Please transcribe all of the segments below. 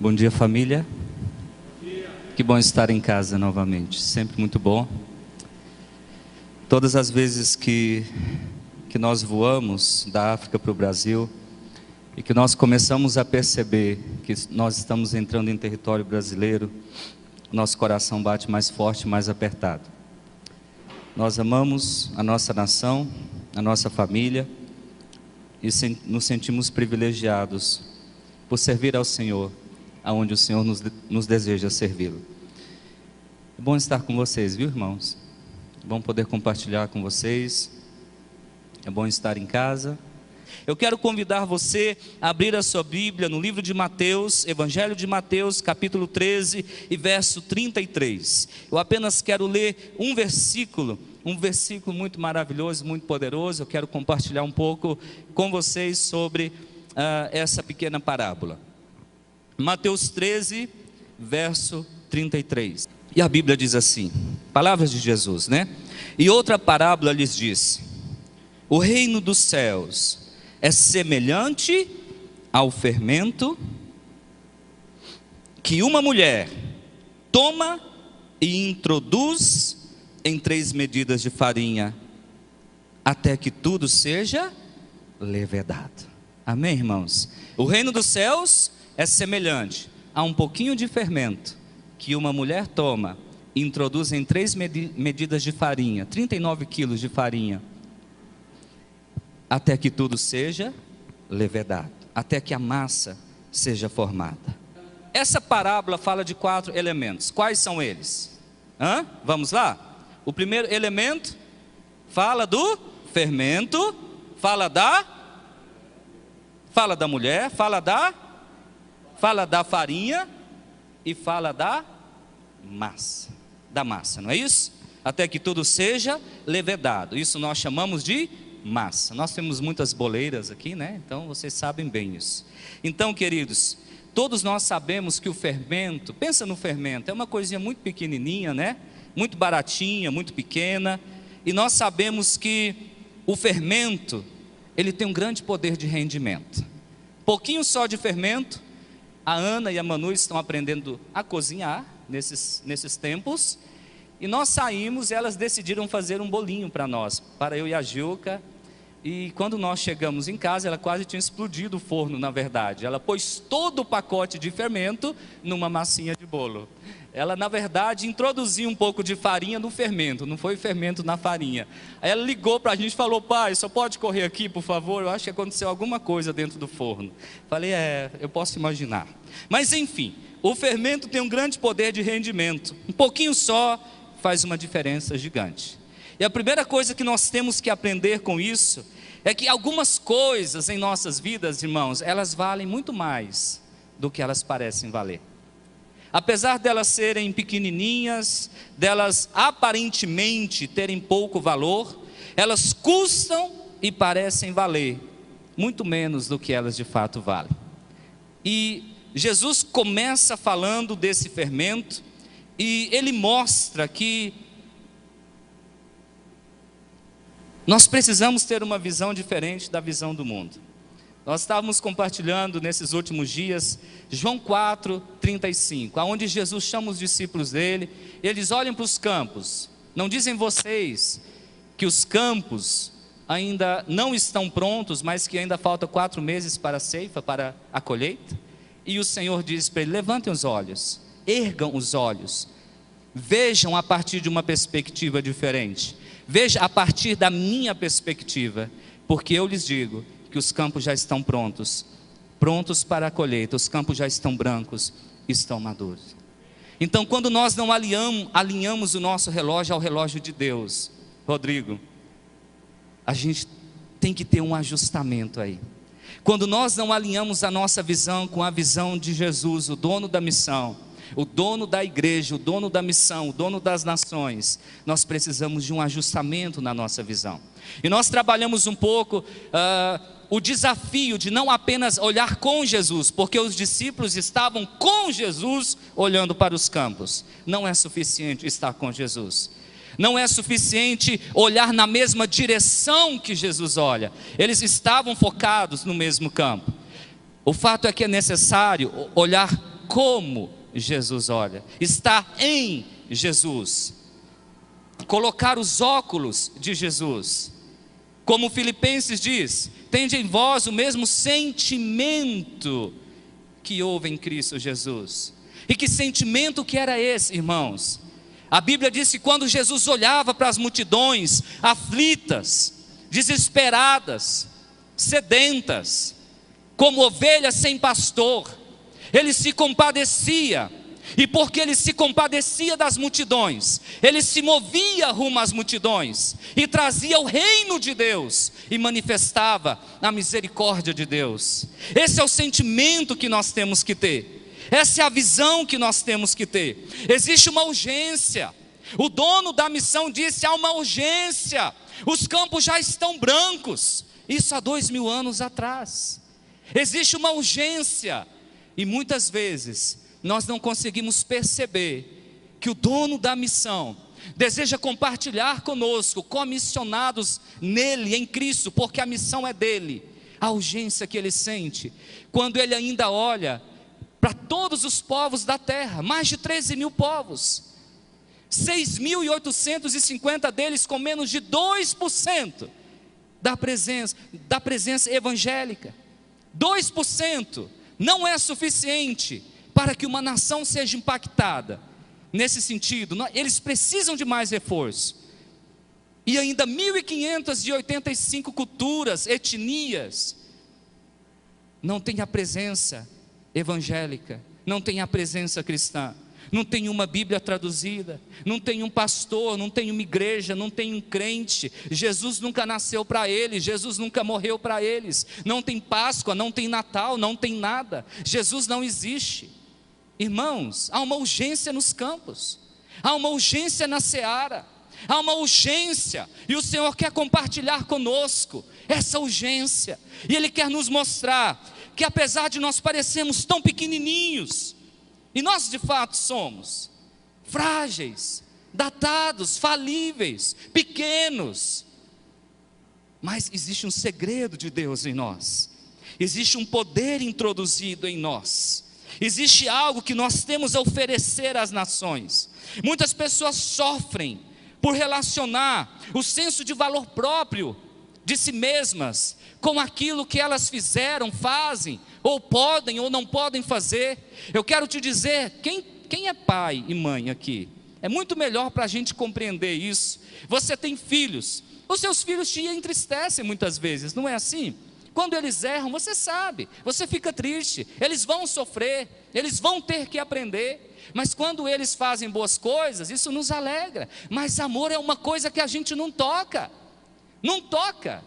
Bom dia, família. Que bom estar em casa novamente, sempre muito bom. Todas as vezes que nós voamos da África para o Brasil e que nós começamos a perceber que nós estamos entrando em território brasileiro, nosso coração bate mais forte, mais apertado. Nós amamos a nossa nação, a nossa família e nos sentimos privilegiados por servir ao Senhor, aonde o Senhor nos deseja servi-lo. É bom estar com vocês, viu, irmãos? É bom poder compartilhar com vocês. É bom estar em casa. Eu quero convidar você a abrir a sua Bíblia no livro de Mateus, Evangelho de Mateus, capítulo 13 e verso 33. Eu apenas quero ler um versículo muito maravilhoso, muito poderoso. Eu quero compartilhar um pouco com vocês sobre essa pequena parábola. Mateus 13, verso 33. E a Bíblia diz assim, palavras de Jesus, né? E outra parábola lhes disse: o reino dos céus é semelhante ao fermento que uma mulher toma e introduz em 3 medidas de farinha, até que tudo seja levedado. Amém, irmãos? O reino dos céus é semelhante a um pouquinho de fermento que uma mulher toma e introduz em 3 medidas de farinha, 39 quilos de farinha, até que tudo seja levedado, até que a massa seja formada. Essa parábola fala de 4 elementos. Quais são eles? Vamos lá? O primeiro elemento fala do fermento, fala da mulher, fala da farinha e fala da massa, não é isso? Até que tudo seja levedado. Isso nós chamamos de massa. Nós temos muitas boleiras aqui, né? Então vocês sabem bem isso. Então, queridos, todos nós sabemos que o fermento, pensa no fermento, é uma coisinha muito pequenininha, né? Muito baratinha, muito pequena. E nós sabemos que o fermento, ele tem um grande poder de rendimento. Pouquinho só de fermento. A Ana e a Manu estão aprendendo a cozinhar nesses tempos. E nós saímos e elas decidiram fazer um bolinho para nós, para eu e a Gilca. E quando nós chegamos em casa, ela quase tinha explodido o forno, na verdade. Ela pôs todo o pacote de fermento numa massinha de bolo. Ela, na verdade, introduziu um pouco de farinha no fermento, não foi fermento na farinha. Aí ela ligou para a gente e falou: pai, só pode correr aqui, por favor? Eu acho que aconteceu alguma coisa dentro do forno. Falei: eu posso imaginar. Mas enfim, o fermento tem um grande poder de rendimento. Um pouquinho só faz uma diferença gigante. E a primeira coisa que nós temos que aprender com isso é que algumas coisas em nossas vidas, irmãos, elas valem muito mais do que elas parecem valer. Apesar delas serem pequenininhas, delas aparentemente terem pouco valor, elas custam e parecem valer muito menos do que elas de fato valem. E Jesus começa falando desse fermento e ele mostra que nós precisamos ter uma visão diferente da visão do mundo. Nós estávamos compartilhando nesses últimos dias João 4:35, onde Jesus chama os discípulos dele. Eles olham para os campos. Não dizem vocês que os campos ainda não estão prontos, mas que ainda falta 4 meses para a ceifa, para a colheita? E o Senhor diz para ele: levantem os olhos, ergam os olhos, vejam a partir de uma perspectiva diferente. Veja a partir da minha perspectiva, porque eu lhes digo que os campos já estão prontos para a colheita, os campos já estão brancos, estão maduros. Então, quando nós não alinhamos o nosso relógio ao relógio de Deus, Rodrigo, a gente tem que ter um ajustamento aí. Quando nós não alinhamos a nossa visão com a visão de Jesus, o dono da missão, o dono da igreja, o dono da missão, o dono das nações, nós precisamos de um ajustamento na nossa visão. E nós trabalhamos um pouco o desafio de não apenas olhar com Jesus, porque os discípulos estavam com Jesus olhando para os campos. Não é suficiente estar com Jesus. Não é suficiente olhar na mesma direção que Jesus olha. Eles estavam focados no mesmo campo. O fato é que é necessário olhar como Jesus olha, estar em Jesus, colocar os óculos de Jesus. Como Filipenses diz: tende em vós o mesmo sentimento que houve em Cristo Jesus. E que sentimento que era esse, irmãos? A Bíblia diz que quando Jesus olhava para as multidões aflitas, desesperadas, sedentas, como ovelhas sem pastor, ele se compadecia. E porque ele se compadecia das multidões, ele se movia rumo às multidões e trazia o reino de Deus e manifestava a misericórdia de Deus. Esse é o sentimento que nós temos que ter, essa é a visão que nós temos que ter. Existe uma urgência. O dono da missão disse: há uma urgência, os campos já estão brancos. Isso há 2000 anos atrás. Existe uma urgência, e muitas vezes nós não conseguimos perceber que o dono da missão deseja compartilhar conosco, comissionados nele, em Cristo, porque a missão é dele. A urgência que ele sente, quando ele ainda olha para todos os povos da terra, mais de 13.000 povos, 6.850 deles com menos de 2% da presença evangélica. 2% não é suficiente para que uma nação seja impactada. Nesse sentido, eles precisam de mais reforço. E ainda 1.585 culturas, etnias, não tem a presença evangélica, não tem a presença cristã. Não tem uma Bíblia traduzida, não tem um pastor, não tem uma igreja, não tem um crente. Jesus nunca nasceu para eles, Jesus nunca morreu para eles. Não tem Páscoa, não tem Natal, não tem nada. Jesus não existe. Irmãos, há uma urgência nos campos, há uma urgência na seara, há uma urgência, e o Senhor quer compartilhar conosco essa urgência. E Ele quer nos mostrar que apesar de nós parecermos tão pequenininhos, e nós de fato somos frágeis, datados, falíveis, pequenos, mas existe um segredo de Deus em nós, existe um poder introduzido em nós, existe algo que nós temos a oferecer às nações. Muitas pessoas sofrem por relacionar o senso de valor próprio de si mesmas com aquilo que elas fizeram, fazem, ou podem ou não podem fazer. Eu quero te dizer, quem é pai e mãe aqui? É muito melhor para a gente compreender isso. Você tem filhos, os seus filhos te entristecem muitas vezes, não é assim? Quando eles erram, você sabe, você fica triste, eles vão sofrer, eles vão ter que aprender. Mas quando eles fazem boas coisas, isso nos alegra. Mas amor é uma coisa que a gente não toca. Não toca.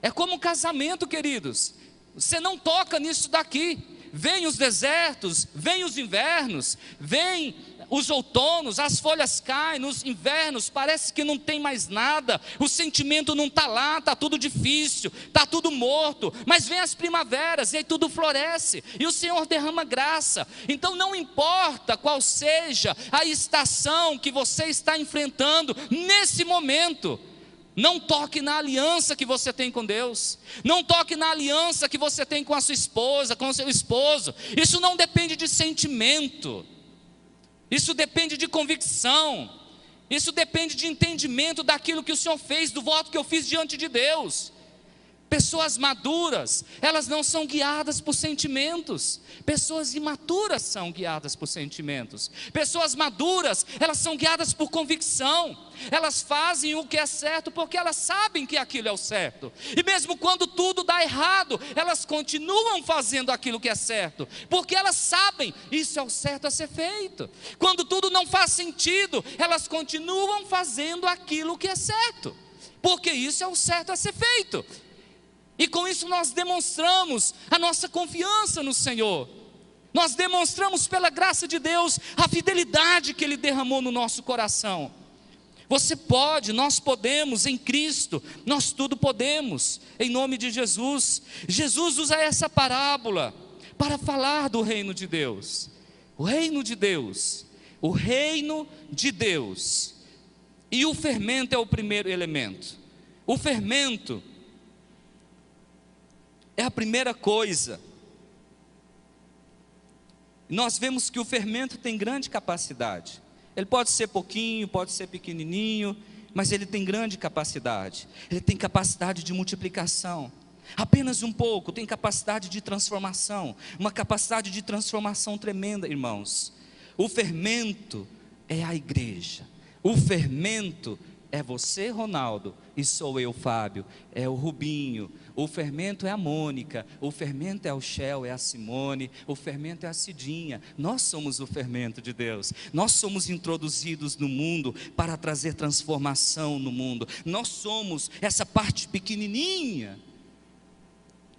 É como um casamento, queridos. Você não toca nisso daqui. Vem os desertos, vem os invernos, vem os outonos, as folhas caem, nos invernos parece que não tem mais nada, o sentimento não está lá, está tudo difícil, está tudo morto, mas vem as primaveras e aí tudo floresce, e o Senhor derrama graça. Então não importa qual seja a estação que você está enfrentando nesse momento, não toque na aliança que você tem com Deus, não toque na aliança que você tem com a sua esposa, com o seu esposo. Isso não depende de sentimento, isso depende de convicção, isso depende de entendimento daquilo que o Senhor fez, do voto que eu fiz diante de Deus. Pessoas maduras, elas não são guiadas por sentimentos. Pessoas imaturas são guiadas por sentimentos. Pessoas maduras, elas são guiadas por convicção. Elas fazem o que é certo porque elas sabem que aquilo é o certo. E mesmo quando tudo dá errado, elas continuam fazendo aquilo que é certo, porque elas sabem, isso é o certo a ser feito. Quando tudo não faz sentido, elas continuam fazendo aquilo que é certo, porque isso é o certo a ser feito. E com isso nós demonstramos a nossa confiança no Senhor. Nós demonstramos pela graça de Deus a fidelidade que Ele derramou no nosso coração. Você pode, nós podemos, em Cristo, nós tudo podemos, em nome de Jesus. Jesus usa essa parábola para falar do reino de Deus. O reino de Deus, o reino de Deus. E o fermento é o primeiro elemento. O fermento é a primeira coisa. Nós vemos que o fermento tem grande capacidade. Ele pode ser pouquinho, pode ser pequenininho, mas ele tem grande capacidade. Ele tem capacidade de multiplicação. Apenas um pouco tem capacidade de transformação, uma capacidade de transformação tremenda, irmãos. O fermento é a igreja. O fermento é você, Ronaldo, e sou eu, Fábio, é o Rubinho. O fermento é a Mônica, o fermento é o Shell, é a Simone, o fermento é a Cidinha. Nós somos o fermento de Deus. Nós somos introduzidos no mundo para trazer transformação no mundo. Nós somos essa parte pequenininha.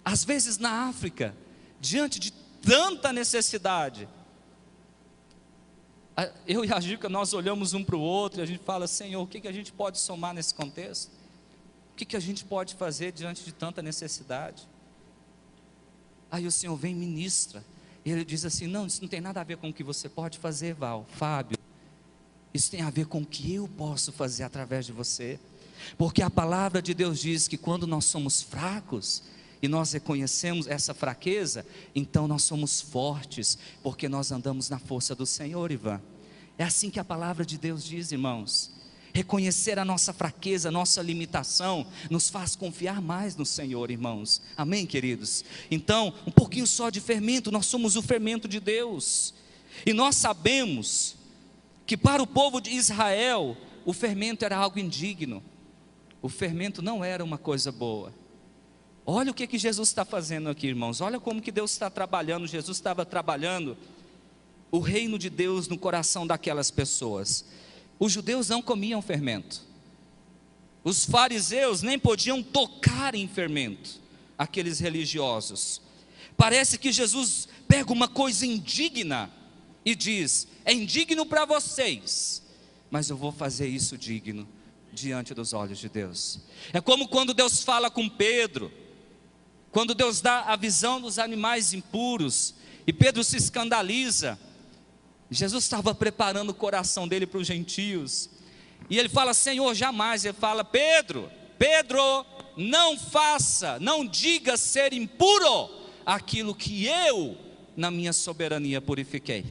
Às vezes na África, diante de tanta necessidade, eu e a Gica, nós olhamos um para o outro e a gente fala: Senhor, o que a gente pode somar nesse contexto? O que a gente pode fazer diante de tanta necessidade? Aí o Senhor vem e ministra, e Ele diz assim: não, isso não tem nada a ver com o que você pode fazer, Fábio, isso tem a ver com o que eu posso fazer através de você, porque a palavra de Deus diz que quando nós somos fracos, e nós reconhecemos essa fraqueza, então nós somos fortes, porque nós andamos na força do Senhor, Ivan. É assim que a palavra de Deus diz, irmãos. Reconhecer a nossa fraqueza, a nossa limitação, nos faz confiar mais no Senhor, irmãos. Amém, queridos? Então, um pouquinho só de fermento, nós somos o fermento de Deus. E nós sabemos que para o povo de Israel, o fermento era algo indigno. O fermento não era uma coisa boa. Olha o que Jesus está fazendo aqui, irmãos. Olha como que Deus está trabalhando. Jesus estava trabalhando o reino de Deus no coração daquelas pessoas. Os judeus não comiam fermento. Os fariseus nem podiam tocar em fermento, aqueles religiosos. Parece que Jesus pega uma coisa indigna e diz: é indigno para vocês, mas eu vou fazer isso digno diante dos olhos de Deus. É como quando Deus fala com Pedro, quando Deus dá a visão dos animais impuros, e Pedro se escandaliza. Jesus estava preparando o coração dele para os gentios, e ele fala: Senhor, jamais. Ele fala: Pedro, não faça, não diga ser impuro aquilo que eu, na minha soberania, purifiquei.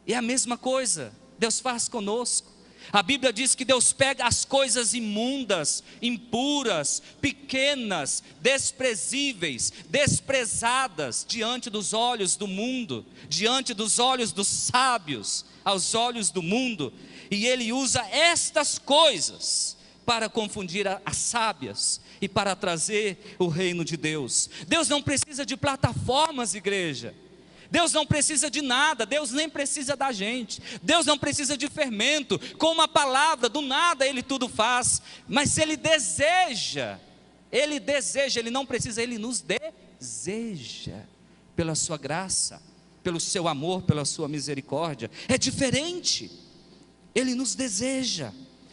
E é a mesma coisa Deus faz conosco. A Bíblia diz que Deus pega as coisas imundas, impuras, pequenas, desprezíveis, desprezadas diante dos olhos do mundo, diante dos olhos dos sábios, aos olhos do mundo, e Ele usa estas coisas para confundir as sábias e para trazer o reino de Deus. Deus não precisa de plataformas, igreja. Deus não precisa de nada, Deus nem precisa da gente, Deus não precisa de fermento. Com uma palavra, do nada Ele tudo faz. Mas se Ele deseja, Ele não precisa, Ele nos deseja, pela sua graça, pelo seu amor, pela sua misericórdia. É diferente, Ele nos deseja,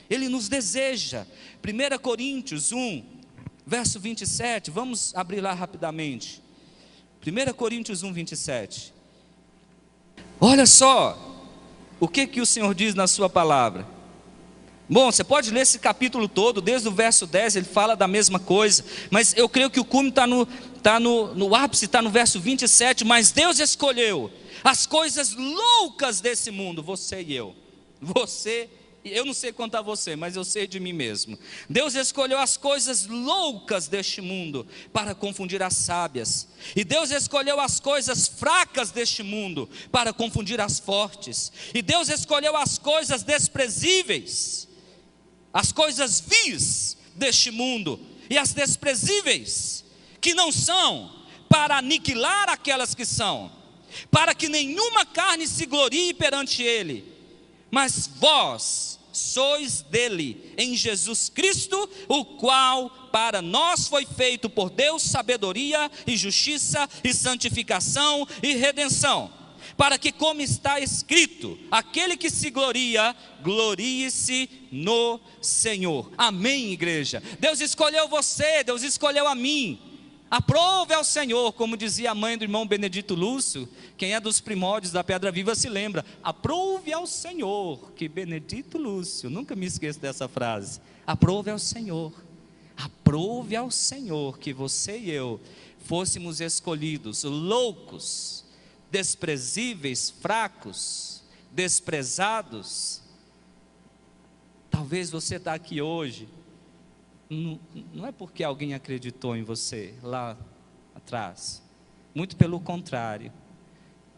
Ele nos deseja. 1 Coríntios 1, verso 27, vamos abrir lá rapidamente. 1 Coríntios 1, 27. Olha só o que o Senhor diz na sua palavra. Bom, você pode ler esse capítulo todo, desde o verso 10 ele fala da mesma coisa, mas eu creio que o cume está no ápice, está no verso 27. Mas Deus escolheu as coisas loucas desse mundo, você e eu. Eu não sei quanto a você, mas eu sei de mim mesmo. Deus escolheu as coisas loucas deste mundo para confundir as sábias. E Deus escolheu as coisas fracas deste mundo para confundir as fortes. E Deus escolheu as coisas desprezíveis, as coisas vis deste mundo, e as desprezíveis, que não são, para aniquilar aquelas que são, para que nenhuma carne se glorie perante Ele. Mas vós sois dele, em Jesus Cristo, o qual para nós foi feito por Deus sabedoria e justiça e santificação e redenção, para que, como está escrito, aquele que se gloria, glorie-se no Senhor. Amém, igreja? Deus escolheu você, Deus escolheu a mim. Aprove ao Senhor, como dizia a mãe do irmão Benedito Lúcio. Quem é dos primórdios da Pedra Viva se lembra: aprove ao Senhor, que Benedito Lúcio, nunca me esqueço dessa frase. Aprove ao Senhor que você e eu fôssemos escolhidos, loucos, desprezíveis, fracos, desprezados. Talvez você está aqui hoje, não é porque alguém acreditou em você lá atrás, muito pelo contrário.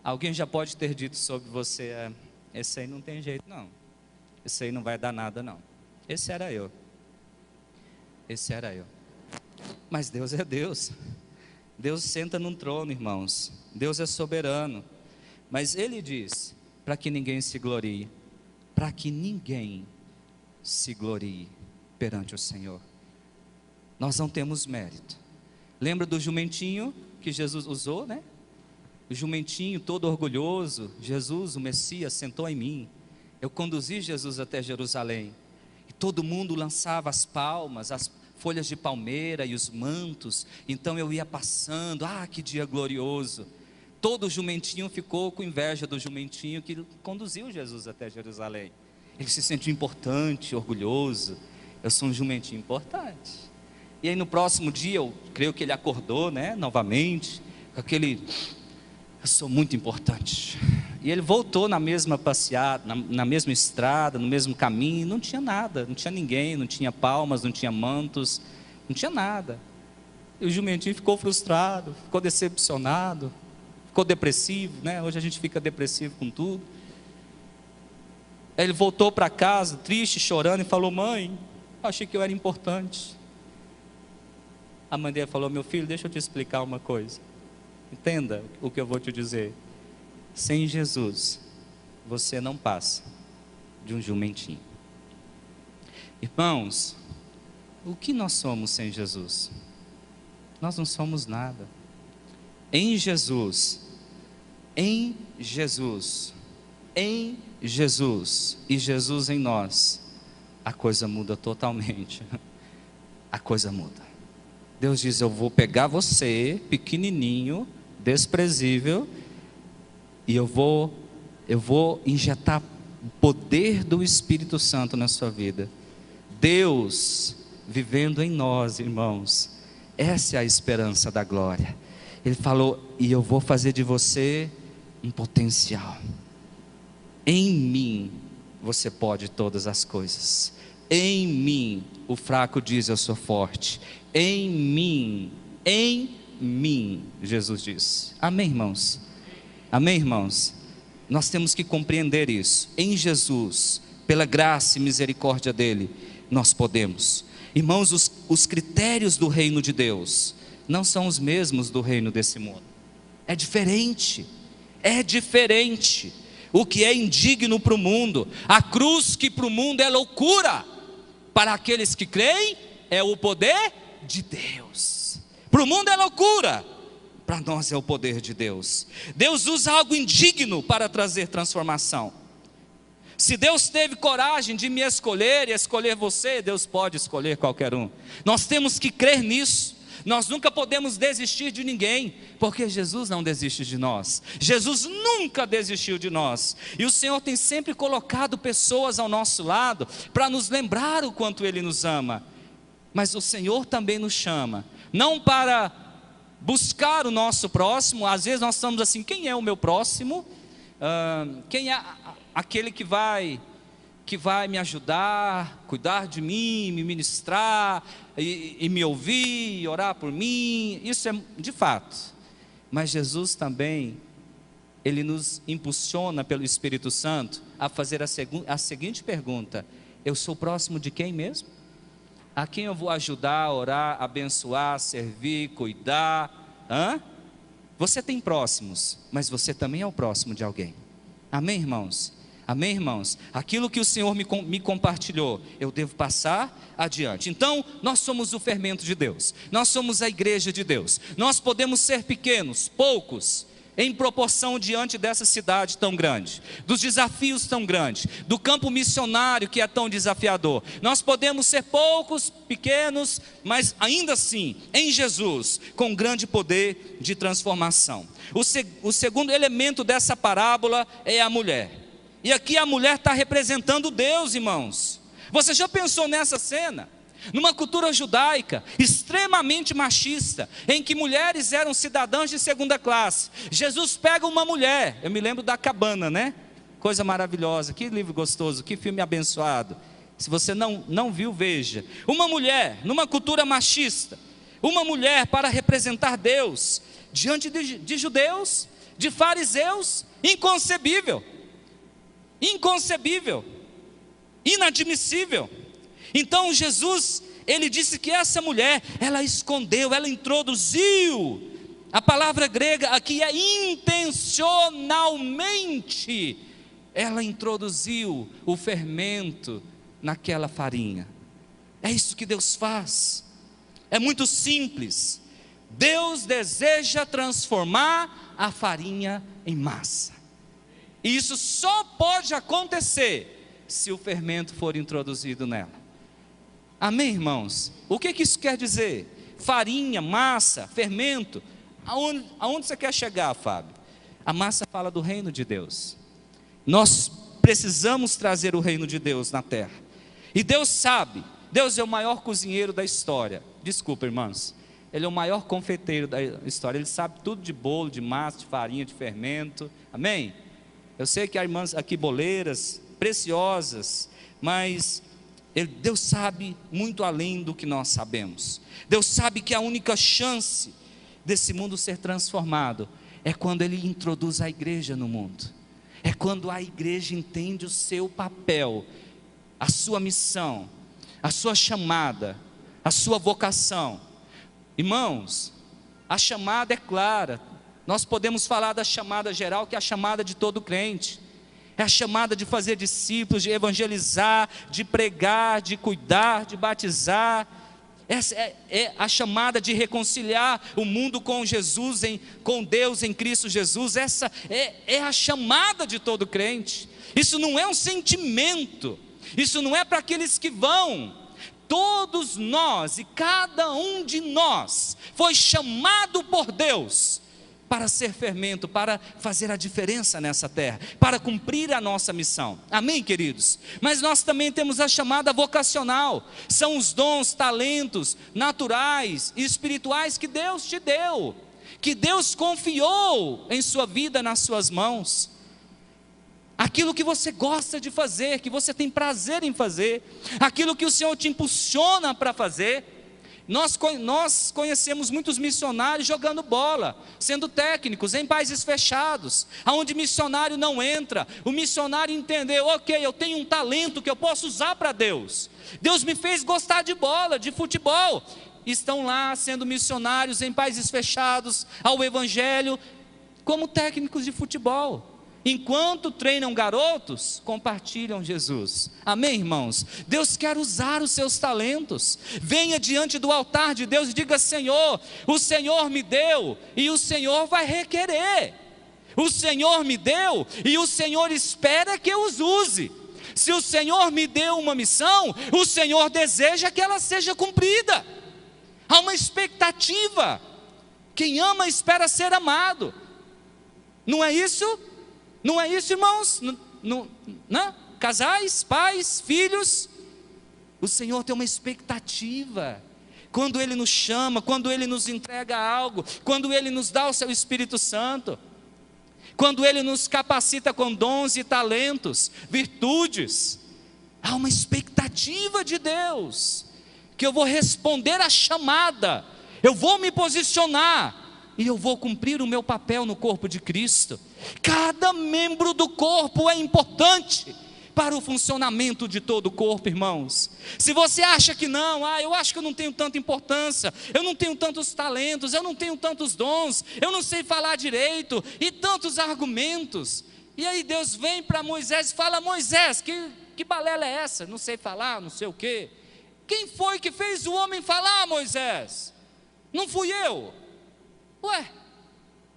Alguém já pode ter dito sobre você: esse aí não tem jeito não, esse aí não vai dar nada não. Esse era eu. Mas Deus é Deus. Deus senta num trono, irmãos. Deus é soberano. Mas Ele diz, para que ninguém se glorie. Para que ninguém se glorie perante o Senhor. Nós não temos mérito. Lembra do jumentinho que Jesus usou, né? O jumentinho todo orgulhoso. Jesus, o Messias, sentou em mim. Eu conduzi Jesus até Jerusalém. E todo mundo lançava as palmas, as folhas de palmeira e os mantos. Então eu ia passando, que dia glorioso. Todo jumentinho ficou com inveja do jumentinho que conduziu Jesus até Jerusalém. Ele se sentiu importante, orgulhoso. Eu sou um jumentinho importante. E aí no próximo dia, eu creio que ele acordou, né, novamente, com aquele: eu sou muito importante. E ele voltou na mesma passeada, na mesma estrada, no mesmo caminho. Não tinha nada, não tinha ninguém, não tinha palmas, não tinha mantos, não tinha nada. E o jumentinho ficou frustrado, ficou decepcionado, ficou depressivo, né? Hoje a gente fica depressivo com tudo. Aí ele voltou para casa, triste, chorando, e falou: mãe, achei que eu era importante. A mãe dele falou: meu filho, deixa eu te explicar uma coisa. Entenda o que eu vou te dizer. Sem Jesus, você não passa de um jumentinho. Irmãos, o que nós somos sem Jesus? Nós não somos nada. Em Jesus, e Jesus em nós, a coisa muda totalmente. A coisa muda. Deus diz: eu vou pegar você, pequenininho, desprezível, e eu vou injetar o poder do Espírito Santo na sua vida. Deus vivendo em nós, irmãos. Essa é a esperança da glória. Ele falou: e eu vou fazer de você um potencial. Em mim você pode todas as coisas. Em mim, o fraco diz: eu sou forte. Em mim, Jesus diz. Amém, irmãos? Amém, irmãos? Nós temos que compreender isso. Em Jesus, pela graça e misericórdia dele, nós podemos. Irmãos, os critérios do reino de Deus não são os mesmos do reino desse mundo. É diferente. O que é indigno para o mundo, a cruz que para o mundo é loucura, para aqueles que creem é o poder de Deus. Para o mundo é loucura, para nós é o poder de Deus. Deus usa algo indigno para trazer transformação. Se Deus teve coragem de me escolher e escolher você, Deus pode escolher qualquer um. Nós temos que crer nisso. Nós nunca podemos desistir de ninguém, porque Jesus não desiste de nós. Jesus nunca desistiu de nós. E o Senhor tem sempre colocado pessoas ao nosso lado para nos lembrar o quanto Ele nos ama. Mas o Senhor também nos chama, não para buscar o nosso próximo. Às vezes nós estamos assim: quem é o meu próximo? Quem é aquele que vai me ajudar, cuidar de mim, me ministrar, e me ouvir, orar por mim? Isso é de fato. Mas Jesus também, Ele nos impulsiona pelo Espírito Santo a fazer a seguinte pergunta: eu sou próximo de quem mesmo? A quem eu vou ajudar, orar, abençoar, servir, cuidar? Você tem próximos, mas você também é o próximo de alguém. Amém, irmãos? Amém, irmãos? Aquilo que o Senhor me compartilhou, eu devo passar adiante. Então, nós somos o fermento de Deus. Nós somos a igreja de Deus. Nós podemos ser pequenos, poucos, em proporção diante dessa cidade tão grande, dos desafios tão grandes, do campo missionário que é tão desafiador. Nós podemos ser poucos, pequenos, mas ainda assim, em Jesus, com grande poder de transformação. O segundo elemento dessa parábola é a mulher. E aqui a mulher está representando Deus, irmãos. Você já pensou nessa cena? numa cultura judaica extremamente machista, em que mulheres eram cidadãs de segunda classe. Jesus pega uma mulher, eu me lembro da Cabana, né? Coisa maravilhosa, que livro gostoso, que filme abençoado. Se você não viu, veja. Uma mulher, numa cultura machista, uma mulher para representar Deus, diante de judeus, de fariseus, inconcebível, inadmissível. Então Jesus, ele disse que essa mulher, ela escondeu, ela introduziu, a palavra grega aqui é intencionalmente, ela introduziu o fermento naquela farinha. É isso que Deus faz, é muito simples. Deus deseja transformar a farinha em massa, e isso só pode acontecer se o fermento for introduzido nela. Amém, irmãos? O que isso quer dizer? Farinha, massa, fermento. Aonde você quer chegar, Fábio? A massa fala do reino de Deus. Nós precisamos trazer o reino de Deus na terra. E Deus sabe, Deus é o maior cozinheiro da história. Desculpa, irmãos. Ele é o maior confeiteiro da história. Ele sabe tudo de bolo, de massa, de farinha, de fermento. Amém? Eu sei que há irmãs aqui boleiras, preciosas, mas Deus sabe muito além do que nós sabemos. Deus sabe que a única chance desse mundo ser transformado é quando Ele introduz a igreja no mundo. É quando a igreja entende o seu papel, a sua missão, a sua chamada, a sua vocação. Irmãos, a chamada é clara. Nós podemos falar da chamada geral, que é a chamada de todo crente. É a chamada de fazer discípulos, de evangelizar, de pregar, de cuidar, de batizar. Essa é a chamada de reconciliar o mundo com Jesus, com Deus em Cristo Jesus. Essa é a chamada de todo crente. Isso não é um sentimento, isso não é para aqueles que vão. Todos nós e cada um de nós foi chamado por Deus para ser fermento, para fazer a diferença nessa terra, para cumprir a nossa missão. Amém, queridos? Mas nós também temos a chamada vocacional. São os dons, talentos naturais e espirituais que Deus te deu, que Deus confiou em sua vida, nas suas mãos. Aquilo que você gosta de fazer, que você tem prazer em fazer, aquilo que o Senhor te impulsiona para fazer. Nós conhecemos muitos missionários jogando bola, sendo técnicos em países fechados, onde missionário não entra. O missionário entendeu, ok, eu tenho um talento que eu posso usar para Deus. Deus me fez gostar de bola, de futebol. Estão lá sendo missionários em países fechados ao Evangelho, como técnicos de futebol. Enquanto treinam garotos, compartilham Jesus. Amém, irmãos? Deus quer usar os seus talentos. Venha diante do altar de Deus e diga: Senhor, o Senhor me deu e o Senhor vai requerer. O Senhor me deu e o Senhor espera que eu os use. Se o Senhor me deu uma missão, o Senhor deseja que ela seja cumprida. Há uma expectativa. Quem ama espera ser amado. Não é isso? Não é isso, irmãos? Não? Casais, pais, filhos. O Senhor tem uma expectativa. Quando Ele nos chama, quando Ele nos entrega algo, quando Ele nos dá o seu Espírito Santo, quando Ele nos capacita com dons e talentos, virtudes, há uma expectativa de Deus, que eu vou responder à chamada, eu vou me posicionar, e eu vou cumprir o meu papel no corpo de Cristo. Cada membro do corpo é importante para o funcionamento de todo o corpo, irmãos. Se você acha que não, eu acho que eu não tenho tanta importância, eu não tenho tantos talentos, eu não tenho tantos dons, eu não sei falar direito, e tantos argumentos. E aí Deus vem para Moisés e fala: Moisés, que balela é essa? Não sei falar, não sei o quê. Quem foi que fez o homem falar, Moisés? Não fui eu. Ué,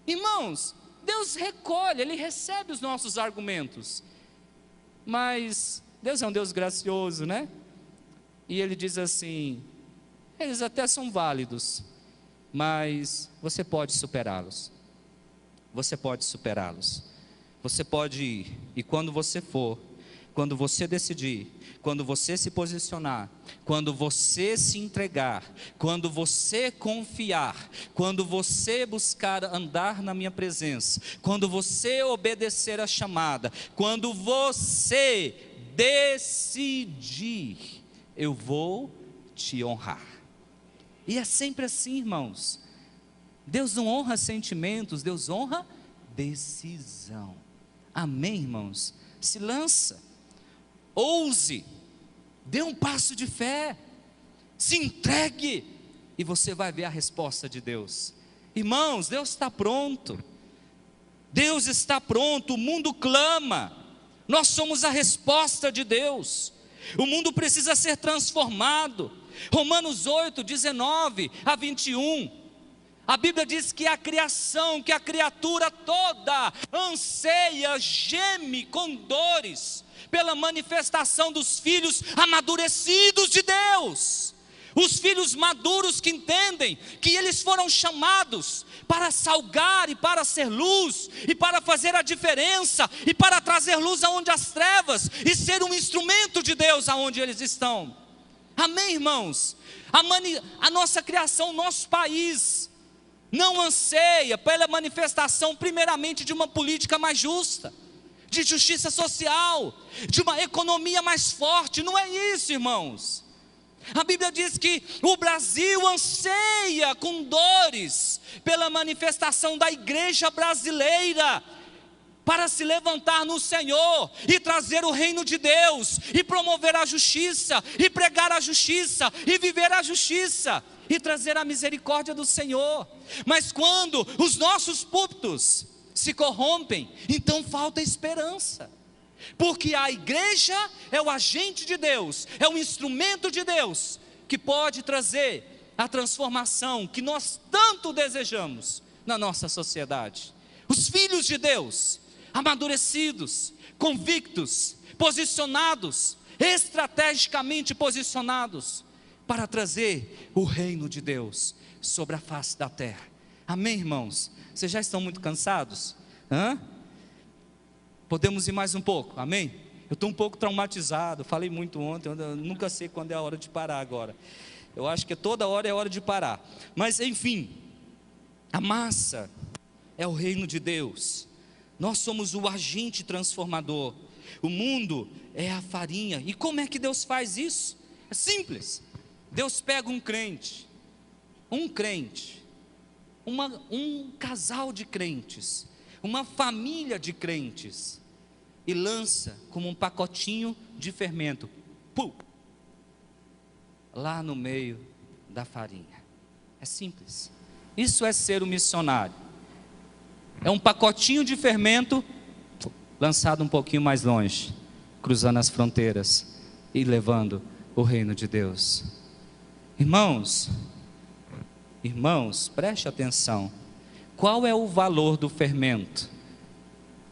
irmãos, Deus recolhe, Ele recebe os nossos argumentos, mas Deus é um Deus gracioso, né? E Ele diz assim: eles até são válidos, mas você pode superá-los. Você pode superá-los. Você pode ir, e quando você for, quando você decidir, quando você se posicionar, quando você se entregar, quando você confiar, quando você buscar andar na minha presença, quando você obedecer a chamada, quando você decidir, eu vou te honrar. E é sempre assim, irmãos. Deus não honra sentimentos, Deus honra decisão. Amém, irmãos? Se lança, ouse, dê um passo de fé, se entregue, e você vai ver a resposta de Deus. Irmãos, Deus está pronto, Deus está pronto, o mundo clama, nós somos a resposta de Deus, o mundo precisa ser transformado. Romanos 8, 19 a 21, a Bíblia diz que a criação, que a criatura toda anseia, geme com dores pela manifestação dos filhos amadurecidos de Deus, os filhos maduros que entendem que eles foram chamados para salgar e para ser luz, e para fazer a diferença, e para trazer luz aonde as trevas, e ser um instrumento de Deus aonde eles estão. Amém, irmãos? A nossa criação, o nosso país não anseia pela manifestação primeiramente de uma política mais justa, de justiça social, de uma economia mais forte. Não é isso, irmãos. A Bíblia diz que o Brasil anseia com dores pela manifestação da igreja brasileira, para se levantar no Senhor e trazer o reino de Deus, e promover a justiça, e pregar a justiça, e viver a justiça, e trazer a misericórdia do Senhor. Mas quando os nossos púlpitos se corrompem, então falta esperança, porque a igreja é o agente de Deus, é o instrumento de Deus, que pode trazer a transformação que nós tanto desejamos na nossa sociedade. Os filhos de Deus, amadurecidos, convictos, posicionados, estrategicamente posicionados, para trazer o reino de Deus sobre a face da terra. Amém, irmãos? Vocês já estão muito cansados? Podemos ir mais um pouco, amém? Eu estou um pouco traumatizado, falei muito ontem, eu nunca sei quando é a hora de parar agora. Eu acho que toda hora é hora de parar. Mas enfim, a massa é o reino de Deus. Nós somos o agente transformador. O mundo é a farinha. E como é que Deus faz isso? É simples. Deus pega um crente, um casal de crentes, uma família de crentes, e lança como um pacotinho de fermento, lá no meio da farinha. É simples. Isso é ser um missionário. É um pacotinho de fermento lançado um pouquinho mais longe, cruzando as fronteiras e levando o reino de Deus. Irmãos, preste atenção. Qual é o valor do fermento?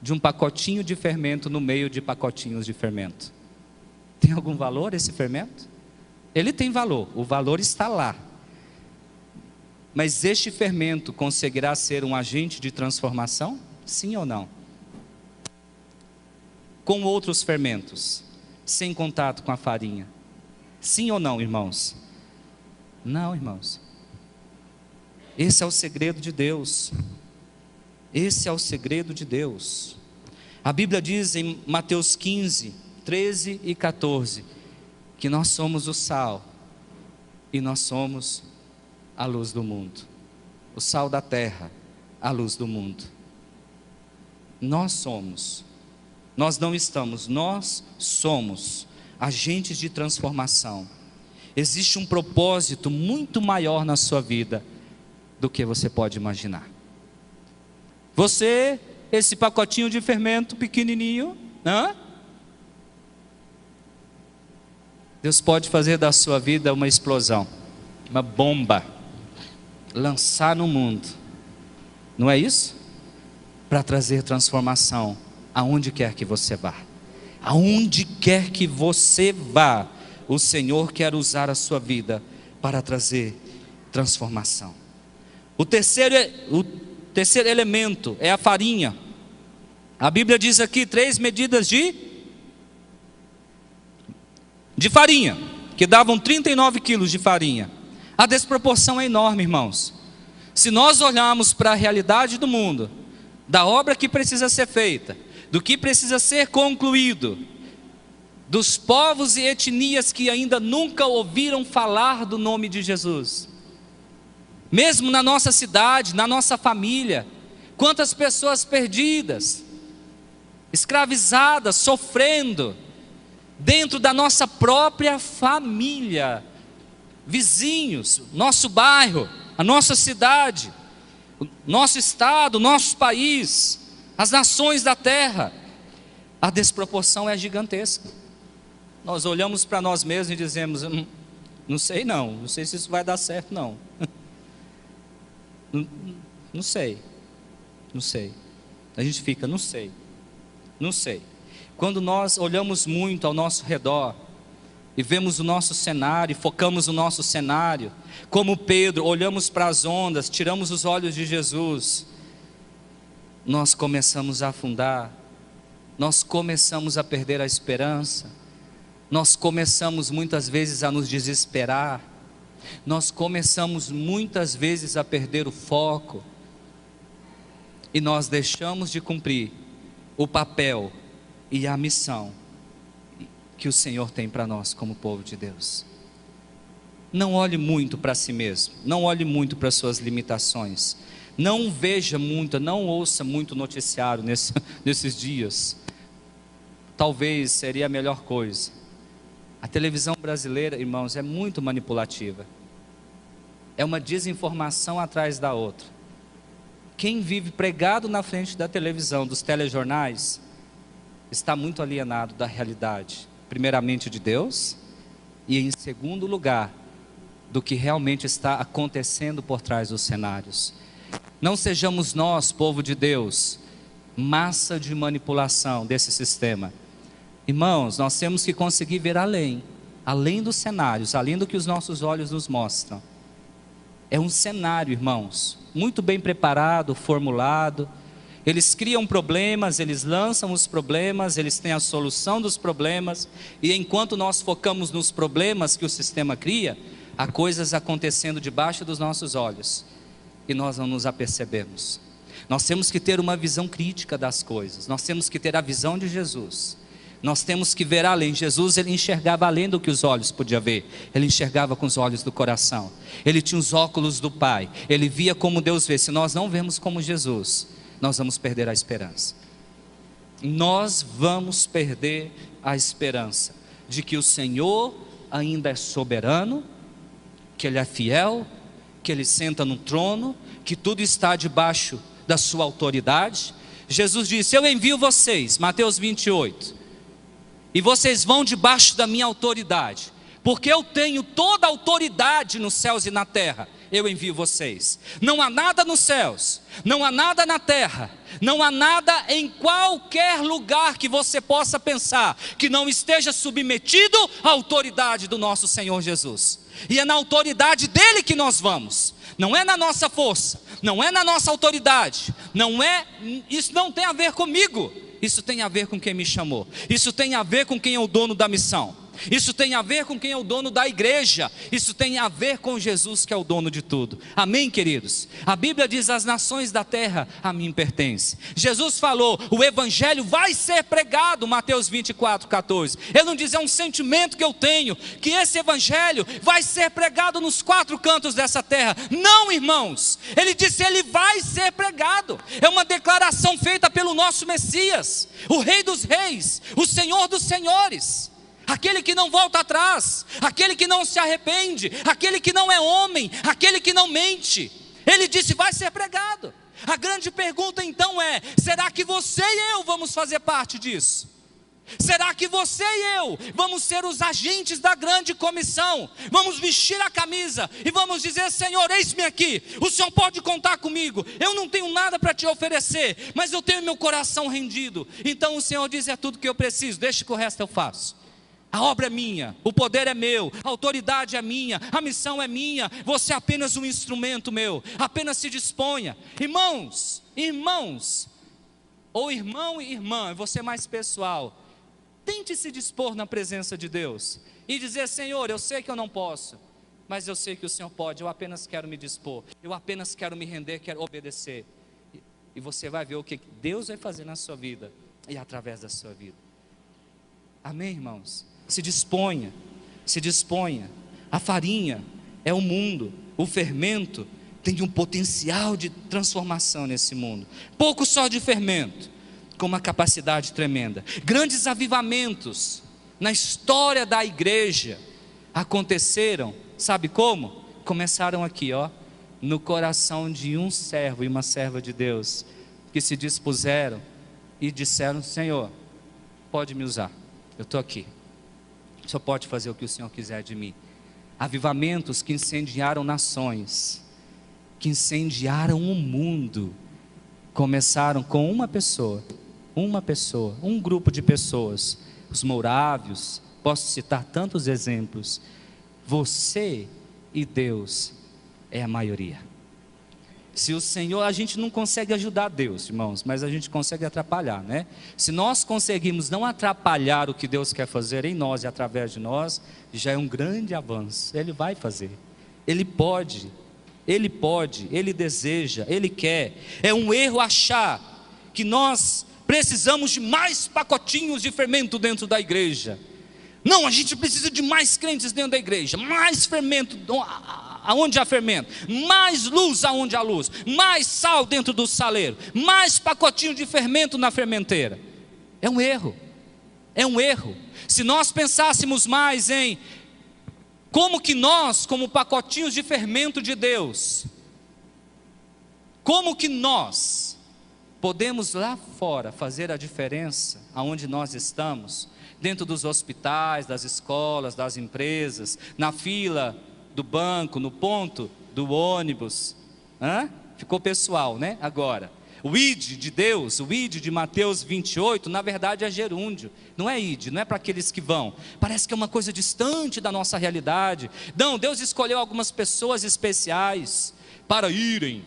De um pacotinho de fermento no meio de pacotinhos de fermento. Tem algum valor esse fermento? Ele tem valor, o valor está lá. Mas este fermento conseguirá ser um agente de transformação? Sim ou não? Com outros fermentos, sem contato com a farinha. Sim ou não, irmãos? Não, irmãos. Esse é o segredo de Deus. Esse é o segredo de Deus. A Bíblia diz em Mateus 15, 13 e 14, que nós somos o sal e nós somos a luz do mundo. O sal da terra, a luz do mundo. Nós somos, nós não estamos, nós somos agentes de transformação. Existe um propósito muito maior na sua vida do que você pode imaginar. Você, esse pacotinho de fermento pequenininho, Deus pode fazer da sua vida uma explosão, uma bomba, lançar no mundo, não é isso? Para trazer transformação aonde quer que você vá. Aonde quer que você vá, o Senhor quer usar a sua vida para trazer transformação. O terceiro elemento é a farinha. A Bíblia diz aqui 3 medidas de de farinha, que davam 39 quilos de farinha. A desproporção é enorme, irmãos. Se nós olharmos para a realidade do mundo, da obra que precisa ser feita, do que precisa ser concluído, dos povos e etnias que ainda nunca ouviram falar do nome de Jesus, mesmo na nossa cidade, na nossa família, quantas pessoas perdidas, escravizadas, sofrendo, dentro da nossa própria família, vizinhos, nosso bairro, a nossa cidade, o nosso estado, o nosso país, as nações da terra. A desproporção é gigantesca. Nós olhamos para nós mesmos e dizemos: não sei se isso vai dar certo não. Não sei. A gente fica, não sei. Quando nós olhamos muito ao nosso redor e vemos o nosso cenário, focamos no nosso cenário, como Pedro, olhamos para as ondas, tiramos os olhos de Jesus, nós começamos a afundar, nós começamos a perder a esperança, nós começamos muitas vezes a nos desesperar, nós começamos muitas vezes a perder o foco, e nós deixamos de cumprir o papel e a missão que o Senhor tem para nós como povo de Deus. Não olhe muito para si mesmo, não olhe muito para suas limitações, não veja muito, não ouça muito noticiário nesses dias. Talvez seria a melhor coisa. A televisão brasileira, irmãos, é muito manipulativa, é uma desinformação atrás da outra. Quem vive pregado na frente da televisão, dos telejornais, está muito alienado da realidade, primeiramente de Deus, e em segundo lugar, do que realmente está acontecendo por trás dos cenários. Não sejamos nós, povo de Deus, massa de manipulação desse sistema. Irmãos, nós temos que conseguir ver além dos cenários, além do que os nossos olhos nos mostram. É um cenário, irmãos, muito bem preparado, formulado. Eles criam problemas, eles lançam os problemas, eles têm a solução dos problemas, e enquanto nós focamos nos problemas que o sistema cria, há coisas acontecendo debaixo dos nossos olhos, e nós não nos apercebemos. Nós temos que ter uma visão crítica das coisas, nós temos que ter a visão de Jesus, nós temos que ver além. Jesus, ele enxergava além do que os olhos podiam ver, ele enxergava com os olhos do coração, ele tinha os óculos do Pai, ele via como Deus vê. Se nós não vemos como Jesus, nós vamos perder a esperança. Nós vamos perder a esperança de que o Senhor ainda é soberano, que Ele é fiel, que Ele senta no trono, que tudo está debaixo da sua autoridade. Jesus disse: eu envio vocês, Mateus 28, e vocês vão debaixo da minha autoridade, porque eu tenho toda a autoridade nos céus e na terra. Eu envio vocês. Não há nada nos céus, não há nada na terra, não há nada em qualquer lugar que você possa pensar que não esteja submetido à autoridade do nosso Senhor Jesus. E é na autoridade dele que nós vamos, não é na nossa força, não é na nossa autoridade, isso não tem a ver comigo, isso tem a ver com quem me chamou, isso tem a ver com quem é o dono da missão, isso tem a ver com quem é o dono da igreja, isso tem a ver com Jesus, que é o dono de tudo. Amém, queridos? A Bíblia diz: as nações da terra a mim pertencem. Jesus falou: o evangelho vai ser pregado, Mateus 24, 14. Ele não diz: é um sentimento que eu tenho, que esse evangelho vai ser pregado nos quatro cantos dessa terra. Não, irmãos, ele disse: ele vai ser pregado. É uma declaração feita pelo nosso Messias, o Rei dos Reis, o Senhor dos Senhores, aquele que não volta atrás, aquele que não se arrepende, aquele que não é homem, aquele que não mente. Ele disse: vai ser pregado. A grande pergunta então é: será que você e eu vamos fazer parte disso? Será que você e eu vamos ser os agentes da grande comissão? Vamos vestir a camisa e vamos dizer: Senhor, eis-me aqui, o Senhor pode contar comigo, eu não tenho nada para te oferecer, mas eu tenho meu coração rendido. Então o Senhor diz: é tudo que eu preciso, deixa que o resto eu faço. A obra é minha, o poder é meu, a autoridade é minha, a missão é minha, você é apenas um instrumento meu, apenas se disponha. Irmãos, ou irmão e irmã, você mais pessoal, tente se dispor na presença de Deus e dizer: Senhor, eu sei que eu não posso, mas eu sei que o Senhor pode. Eu apenas quero me dispor, eu apenas quero me render, quero obedecer. E você vai ver o que Deus vai fazer na sua vida e através da sua vida. Amém, irmãos? Se disponha, se disponha. A farinha é o mundo, o fermento tem um potencial de transformação nesse mundo. Pouco só de fermento, com uma capacidade tremenda. Grandes avivamentos na história da igreja aconteceram, sabe como? Começaram aqui, ó, no coração de um servo e uma serva de Deus, que se dispuseram e disseram: Senhor, pode me usar, eu estou aqui, o Senhor pode fazer o que o Senhor quiser de mim. Avivamentos que incendiaram nações, que incendiaram o mundo, começaram com uma pessoa, um grupo de pessoas, os morávios. Posso citar tantos exemplos. Você e Deus é a maioria. Se o Senhor, a gente não consegue ajudar Deus, irmãos, mas a gente consegue atrapalhar, né? Se nós conseguimos não atrapalhar o que Deus quer fazer em nós e através de nós, já é um grande avanço. Ele vai fazer, Ele pode, Ele deseja, Ele quer. É um erro achar que nós precisamos de mais pacotinhos de fermento dentro da igreja. Não, a gente precisa de mais crentes dentro da igreja, mais fermento aonde há fermento, mais luz aonde há luz, mais sal dentro do saleiro, mais pacotinho de fermento na fermenteira. É um erro, é um erro. Se nós pensássemos mais em como que nós, como pacotinhos de fermento de Deus, como que nós podemos lá fora fazer a diferença aonde nós estamos, dentro dos hospitais, das escolas, das empresas, na fila do banco, no ponto do ônibus. Ficou pessoal, né? Agora, o id de Deus, o id de Mateus 28, na verdade é gerúndio, não é id, não é para aqueles que vão. Parece que é uma coisa distante da nossa realidade. Não, Deus escolheu algumas pessoas especiais para irem.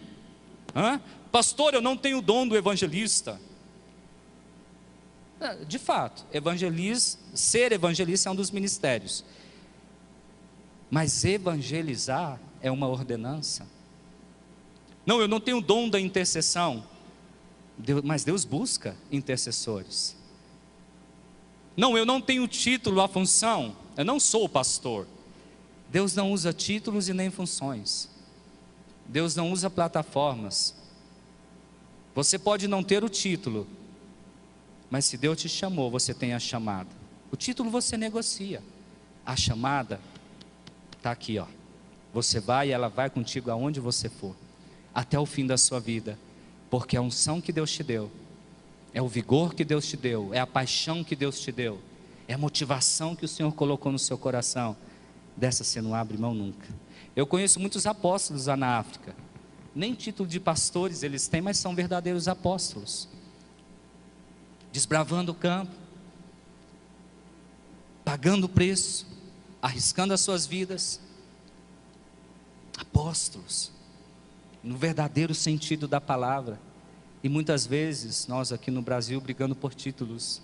Pastor, eu não tenho o dom do evangelista. De fato, ser evangelista é um dos ministérios. Mas evangelizar é uma ordenança. Não, eu não tenho o dom da intercessão. Mas Deus busca intercessores. Não, eu não tenho título, a função. Eu não sou pastor. Deus não usa títulos e nem funções. Deus não usa plataformas. Você pode não ter o título, mas se Deus te chamou, você tem a chamada. O título você negocia. A chamada está aqui, ó. Você vai e ela vai contigo aonde você for, até o fim da sua vida, porque é a unção que Deus te deu, é o vigor que Deus te deu, é a paixão que Deus te deu, é a motivação que o Senhor colocou no seu coração. Dessa você não abre mão nunca. Eu conheço muitos apóstolos lá na África, nem título de pastores eles têm, mas são verdadeiros apóstolos, desbravando o campo, pagando o preço, arriscando as suas vidas. Apóstolos, no verdadeiro sentido da palavra. E muitas vezes nós aqui no Brasil brigando por títulos,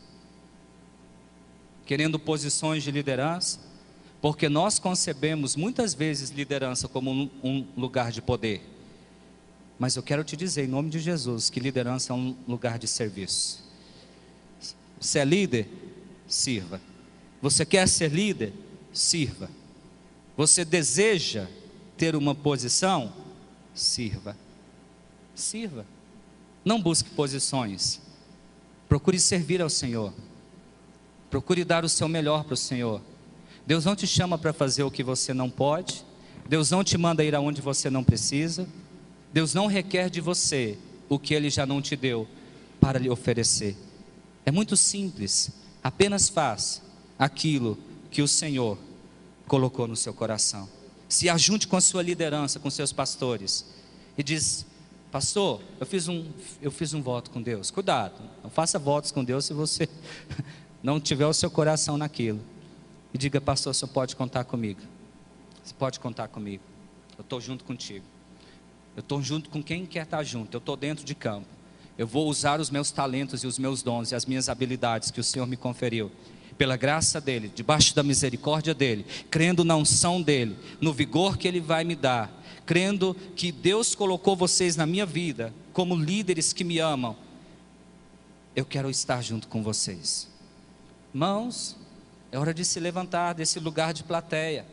querendo posições de liderança, porque nós concebemos muitas vezes liderança como um lugar de poder. Mas eu quero te dizer, em nome de Jesus, que liderança é um lugar de serviço. Você é líder? Sirva. Você quer ser líder? Sirva. Você deseja ter uma posição? Sirva. Sirva. Não busque posições. Procure servir ao Senhor. Procure dar o seu melhor para o Senhor. Deus não te chama para fazer o que você não pode. Deus não te manda ir aonde você não precisa. Deus não requer de você o que Ele já não te deu para lhe oferecer. É muito simples. Apenas faz aquilo que o Senhor colocou no seu coração. Se ajunte com a sua liderança, com seus pastores, e diz: pastor, eu fiz um voto com Deus. Cuidado, não faça votos com Deus se você não tiver o seu coração naquilo. E diga: pastor, você pode contar comigo. Você pode contar comigo. Eu estou junto contigo. Eu estou junto com quem quer estar junto. Eu estou dentro de campo. Eu vou usar os meus talentos e os meus dons e as minhas habilidades que o Senhor me conferiu pela graça dEle, debaixo da misericórdia dEle, crendo na unção dEle, no vigor que Ele vai me dar, crendo que Deus colocou vocês na minha vida, como líderes que me amam, eu quero estar junto com vocês. Irmãos, é hora de se levantar desse lugar de plateia,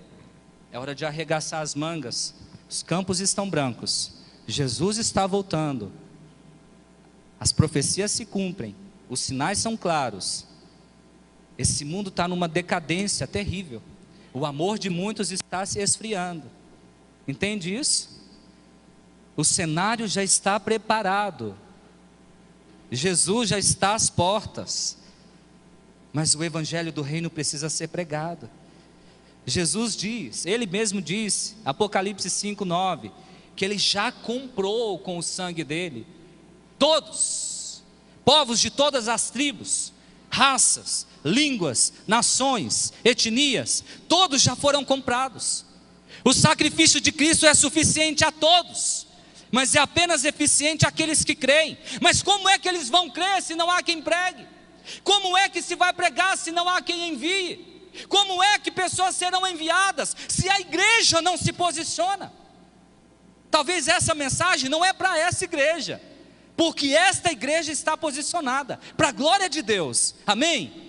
é hora de arregaçar as mangas, os campos estão brancos, Jesus está voltando, as profecias se cumprem, os sinais são claros, esse mundo está numa decadência terrível, o amor de muitos está se esfriando, entende isso? O cenário já está preparado, Jesus já está às portas, mas o evangelho do reino precisa ser pregado. Jesus diz, Ele mesmo disse, Apocalipse 5:9, que Ele já comprou com o sangue dEle, todos, povos de todas as tribos, raças, línguas, nações, etnias, todos já foram comprados. O sacrifício de Cristo é suficiente a todos, mas é apenas eficiente àqueles que creem. Mas como é que eles vão crer se não há quem pregue? Como é que se vai pregar se não há quem envie? Como é que pessoas serão enviadas se a igreja não se posiciona? Talvez essa mensagem não é para essa igreja, porque esta igreja está posicionada para a glória de Deus, amém?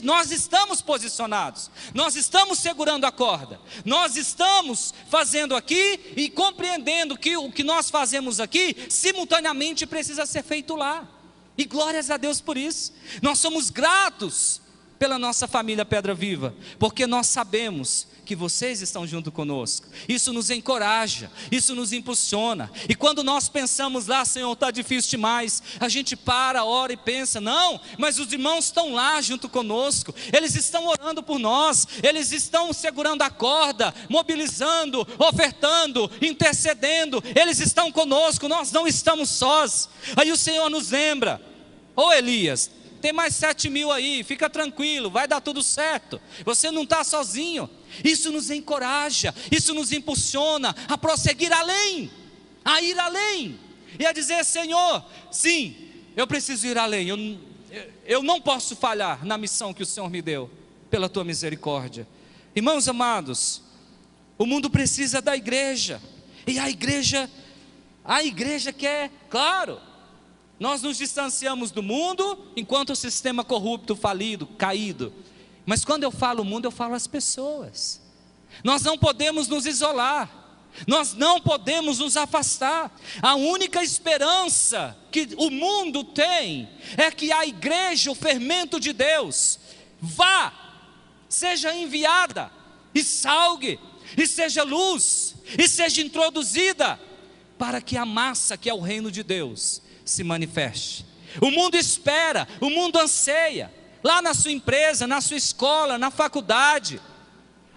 Nós estamos posicionados, nós estamos segurando a corda, nós estamos fazendo aqui e compreendendo que o que nós fazemos aqui, simultaneamente precisa ser feito lá, e glórias a Deus por isso. Nós somos gratos pela nossa família Pedra Viva, porque nós sabemos que vocês estão junto conosco, isso nos encoraja, isso nos impulsiona, e quando nós pensamos lá, Senhor, está difícil demais, a gente para, ora e pensa, não, mas os irmãos estão lá junto conosco, eles estão orando por nós, eles estão segurando a corda, mobilizando, ofertando, intercedendo, eles estão conosco, nós não estamos sós. Aí o Senhor nos lembra, ô Elias, tem mais 7.000 aí, fica tranquilo, vai dar tudo certo, você não está sozinho. Isso nos encoraja, isso nos impulsiona a prosseguir além, a ir além, e a dizer, Senhor, sim, eu preciso ir além, eu não posso falhar na missão que o Senhor me deu, pela tua misericórdia. Irmãos amados, o mundo precisa da igreja, e a igreja quer, claro, nós nos distanciamos do mundo, enquanto o sistema corrupto, falido, caído, mas quando eu falo mundo, eu falo as pessoas. Nós não podemos nos isolar, nós não podemos nos afastar. A única esperança que o mundo tem é que a igreja, o fermento de Deus, vá, seja enviada e salgue, e seja luz, e seja introduzida, para que a massa que é o reino de Deus se manifeste. O mundo espera, o mundo anseia, lá na sua empresa, na sua escola, na faculdade,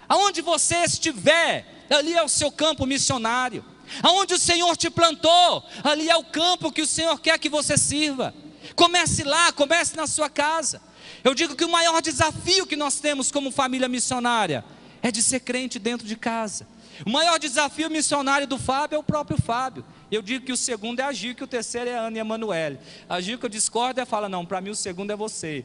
aonde você estiver, ali é o seu campo missionário, aonde o Senhor te plantou, ali é o campo que o Senhor quer que você sirva. Comece lá, comece na sua casa. Eu digo que o maior desafio que nós temos como família missionária é de ser crente dentro de casa. O maior desafio missionário do Fábio é o próprio Fábio. Eu digo que o segundo é a Gil, que o terceiro é a Ana e a Emanuele. A Gil, que eu discordo, fala, não, para mim o segundo é você.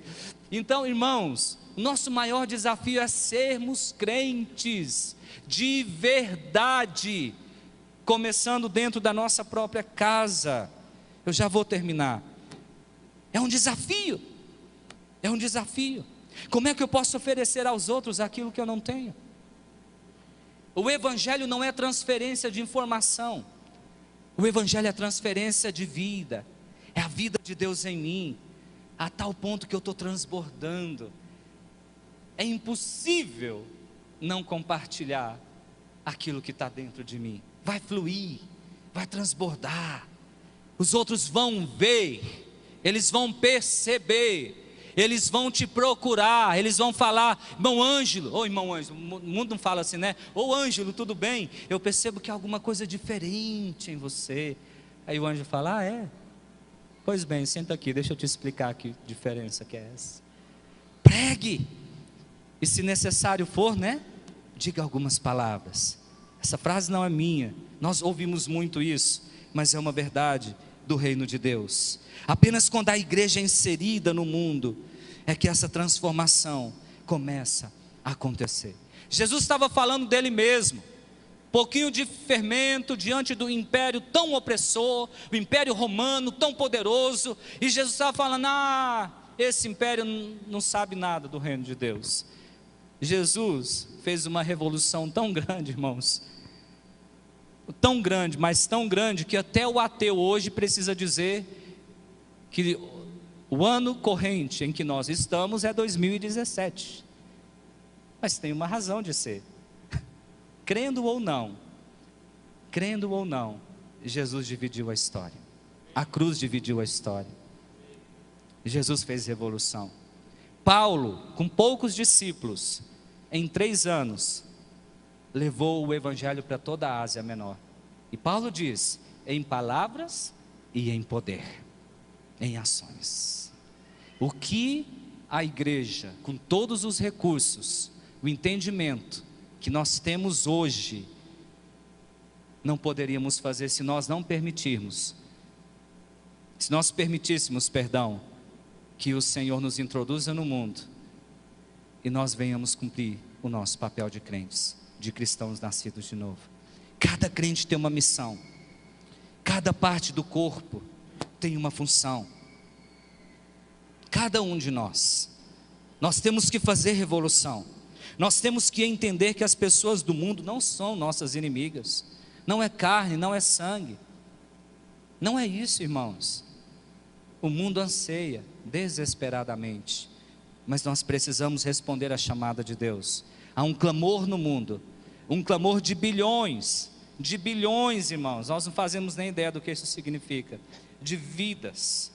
Então, irmãos, o nosso maior desafio é sermos crentes de verdade, começando dentro da nossa própria casa. Eu já vou terminar. É um desafio, é um desafio. Como é que eu posso oferecer aos outros aquilo que eu não tenho? O evangelho não é transferência de informação, o evangelho é transferência de vida, é a vida de Deus em mim, a tal ponto que eu estou transbordando. É impossível não compartilhar aquilo que está dentro de mim. Vai fluir, vai transbordar, os outros vão ver, eles vão perceber, eles vão te procurar, eles vão falar, irmão Ângelo, ô irmão Ângelo, o mundo não fala assim, né? Ô Ângelo, tudo bem? Eu percebo que há alguma coisa diferente em você. Aí o Ângelo fala, ah é? Pois bem, senta aqui, deixa eu te explicar que diferença que é essa. Pregue, e se necessário for, né? Diga algumas palavras. Essa frase não é minha, nós ouvimos muito isso, mas é uma verdade do reino de Deus. Apenas quando a igreja é inserida no mundo, é que essa transformação começa a acontecer. Jesus estava falando dele mesmo. Pouquinho de fermento diante do império tão opressor, o império romano tão poderoso, e Jesus estava falando: esse império não sabe nada do reino de Deus. Jesus fez uma revolução tão grande, irmãos, tão grande, mas tão grande, que até o ateu hoje precisa dizer que o ano corrente em que nós estamos é 2017, mas tem uma razão de ser. Crendo ou não, Jesus dividiu a história, a cruz dividiu a história, Jesus fez revolução. Paulo, com poucos discípulos, em 3 anos, levou o evangelho para toda a Ásia Menor. E Paulo diz: em palavras e em poder, em ações. O que a igreja, com todos os recursos, o entendimento que nós temos hoje, não poderíamos fazer se nós não permitirmos, se nós permitíssemos, que o Senhor nos introduza no mundo, e nós venhamos cumprir o nosso papel de crentes, de cristãos nascidos de novo. Cada crente tem uma missão, cada parte do corpo tem uma função, cada um de nós temos que fazer revolução. Nós temos que entender que as pessoas do mundo não são nossas inimigas, não é carne, não é sangue, não é isso, irmãos. O mundo anseia desesperadamente, mas nós precisamos responder à chamada de Deus. Há um clamor no mundo, um clamor de bilhões, irmãos, nós não fazemos nem ideia do que isso significa, de vidas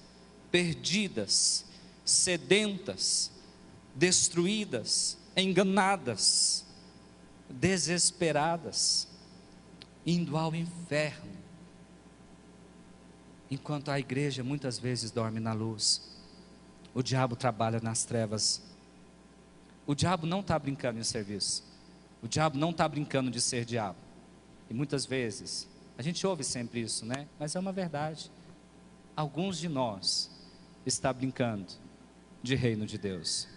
perdidas, sedentas, destruídas, enganadas, desesperadas, indo ao inferno, enquanto a igreja muitas vezes dorme na luz. O diabo trabalha nas trevas. O diabo não está brincando em serviço, o diabo não está brincando de ser diabo. E muitas vezes, a gente ouve sempre isso, né? Mas é uma verdade. Alguns de nós está brincando de reino de Deus.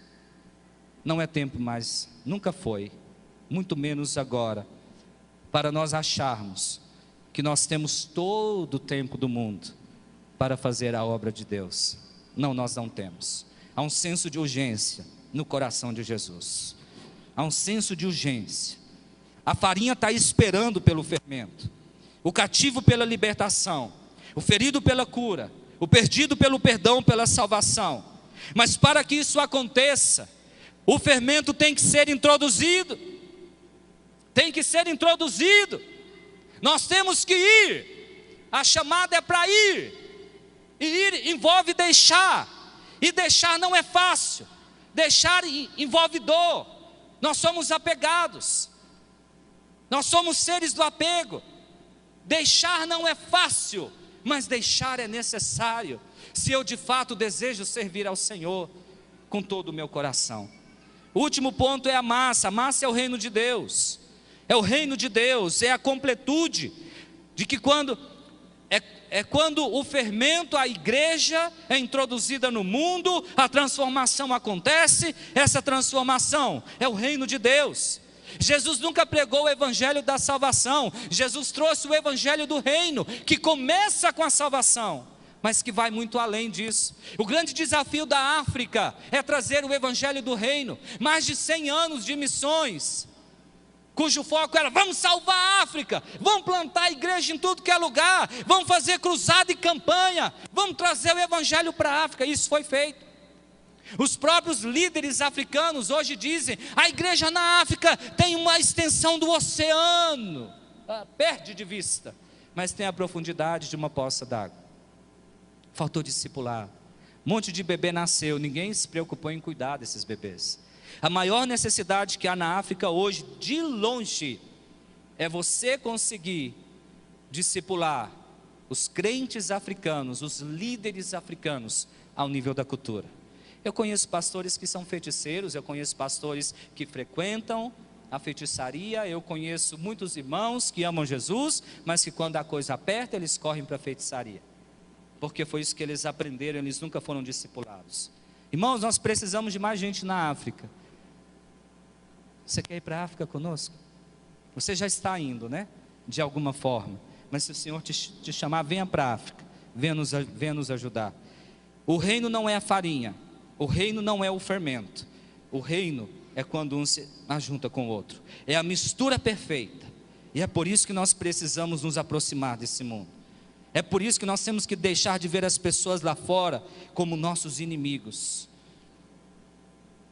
Não é tempo mais, nunca foi, muito menos agora, para nós acharmos que nós temos todo o tempo do mundo para fazer a obra de Deus. Não, nós não temos. Há um senso de urgência no coração de Jesus. Há um senso de urgência. A farinha está esperando pelo fermento, o cativo pela libertação, o ferido pela cura, o perdido pelo perdão, pela salvação. Mas para que isso aconteça, o fermento tem que ser introduzido. Nós temos que ir. A chamada é para ir. E ir envolve deixar. E deixar não é fácil. Deixar envolve dor. Nós somos apegados. Nós somos seres do apego. Deixar não é fácil, mas deixar é necessário, se eu de fato desejo servir ao Senhor com todo o meu coração. O último ponto é a massa. A massa é o reino de Deus. É o reino de Deus, é a completude de que quando o fermento, a igreja é introduzida no mundo, a transformação acontece. Essa transformação é o reino de Deus. Jesus nunca pregou o evangelho da salvação. Jesus trouxe o evangelho do reino, que começa com a salvação, mas que vai muito além disso. O grande desafio da África é trazer o evangelho do reino. Mais de 100 anos de missões, cujo foco era: vamos salvar a África, vamos plantar a igreja em tudo que é lugar, vamos fazer cruzada e campanha, vamos trazer o evangelho para a África. Isso foi feito. Os próprios líderes africanos hoje dizem: a igreja na África tem uma extensão do oceano, perde de vista, mas tem a profundidade de uma poça d'água. Faltou discipular. Um monte de bebê nasceu, ninguém se preocupou em cuidar desses bebês. A maior necessidade que há na África hoje, de longe, é você conseguir discipular os crentes africanos, os líderes africanos, ao nível da cultura. Eu conheço pastores que são feiticeiros, eu conheço pastores que frequentam a feitiçaria, eu conheço muitos irmãos que amam Jesus, mas que quando a coisa aperta, eles correm para a feitiçaria, porque foi isso que eles aprenderam, eles nunca foram discipulados. Irmãos, nós precisamos de mais gente na África. Você quer ir para a África conosco? Você já está indo, né? De alguma forma. Mas se o Senhor te chamar, venha para a África, venha nos ajudar. O reino não é a farinha, o reino não é o fermento. O reino é quando um se ajunta com o outro. É a mistura perfeita. E é por isso que nós precisamos nos aproximar desse mundo. É por isso que nós temos que deixar de ver as pessoas lá fora como nossos inimigos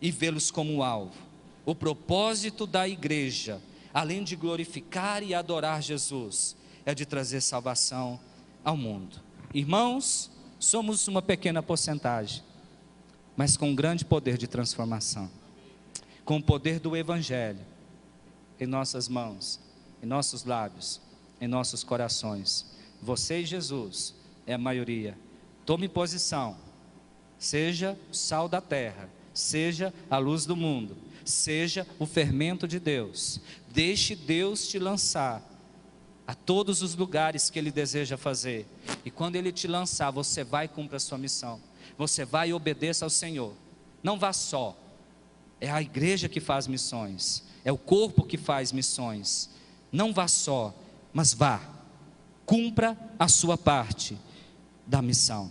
e vê-los como alvo. O propósito da igreja, além de glorificar e adorar Jesus, é de trazer salvação ao mundo. Irmãos, somos uma pequena porcentagem, mas com um grande poder de transformação, com o poder do Evangelho em nossas mãos, em nossos lábios, em nossos corações. Você e Jesus é a maioria. Tome posição, seja o sal da terra, seja a luz do mundo, seja o fermento de Deus. Deixe Deus te lançar a todos os lugares que Ele deseja fazer, e quando Ele te lançar, você vai e cumpre a sua missão, você vai e obedeça ao Senhor. Não vá só, é a igreja que faz missões, é o corpo que faz missões. Não vá só, mas vá, cumpra a sua parte da missão.